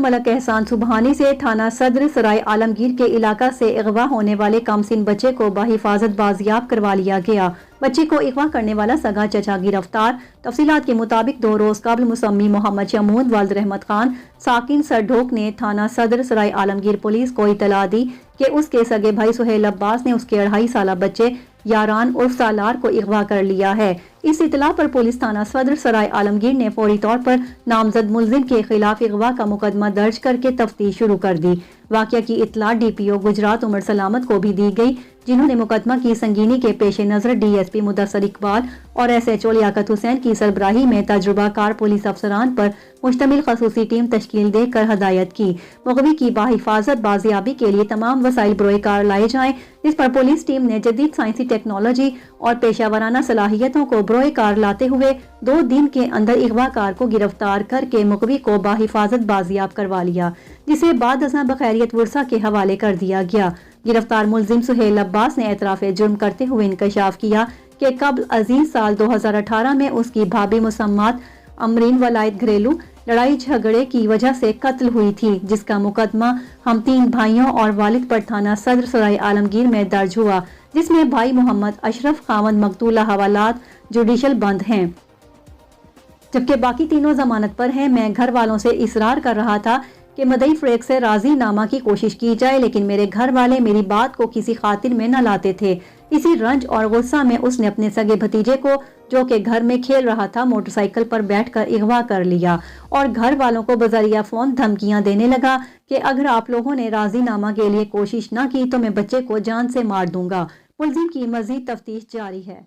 ملک احسان سبحانی سے تھانہ صدر سرائے عالمگیر کے علاقہ سے اغوا ہونے والے کمسن بچے کو بحفاظت بازیاب کروا لیا گیا۔ بچے کو اغوا کرنے والا سگا چچا گرفتار۔ تفصیلات کے مطابق 2 روز قبل مسمی محمد شمود والد رحمت خان ساکن سرڈھوک نے تھانہ صدر سرائے عالمگیر پولیس کو اطلاع دی کہ اس کے سگے بھائی سہیل عباس نے اس کے 2.5 سالہ بچے یاران عرف سالار کو اغوا کر لیا ہے۔ اس اطلاع پر پولیس تھانہ صدر سرائے عالمگیر نے فوری طور پر نامزد ملزم کے خلاف اغوا کا مقدمہ درج کر کے تفتیش شروع کر دی۔ واقعہ کی اطلاع ڈی پی او گجرات عمر سلامت کو بھی دی گئی، جنہوں نے مقدمہ کی سنگینی کے پیش نظر D S P Muddassir Iqbal اور ایس ایچ او لیاقت حسین کی سربراہی میں تجربہ کار پولیس افسران پر مشتمل خصوصی ٹیم تشکیل دے کر ہدایت کی۔ مغوی کی بحفاظت بازیابی کے لیے تمام وسائل بروئے کار لائے جائیں، جس پر پولیس ٹیم نے جدید سائنسی ٹیکنالوجی اور پیشہ ورانہ صلاحیتوں کو بروئے کار لاتے ہوئے 2 دن کے اندر اغوا کار کو گرفتار کر کے مغوی کو بحفاظت بازیاب کروا لیا، جسے بعد ازاں بخیریت ورثہ کے حوالے کر دیا گیا۔ گرفتار ملزم سہیل عباس نے اعتراف جرم کرتے ہوئے انکشاف کیا کہ قبل ازیں سال 2018 میں اس کی بھابھی مسمات امرین ولایت گھریلو لڑائی جھگڑے کی وجہ سے قتل ہوئی تھی، جس کا مقدمہ ہم 3 بھائیوں اور والد پر تھانہ صدر سرائے عالمگیر میں درج ہوا، جس میں بھائی محمد اشرف خاوند مقتولہ حوالات جوڈیشل بند ہیں، جبکہ باقی تینوں ضمانت پر ہیں۔ میں گھر والوں سے اصرار کر رہا تھا کہ مدعی فریق سے راضی نامہ کی کوشش کی جائے، لیکن میرے گھر والے میری بات کو کسی خاطر میں نہ لاتے تھے۔ اسی رنج اور غصہ میں اس نے اپنے سگے بھتیجے کو، جو کہ گھر میں کھیل رہا تھا، موٹر سائیکل پر بیٹھ کر اغوا کر لیا اور گھر والوں کو بذریعہ فون دھمکیاں دینے لگا کہ اگر آپ لوگوں نے راضی نامہ کے لیے کوشش نہ کی تو میں بچے کو جان سے مار دوں گا۔ ملزم کی مزید تفتیش جاری ہے۔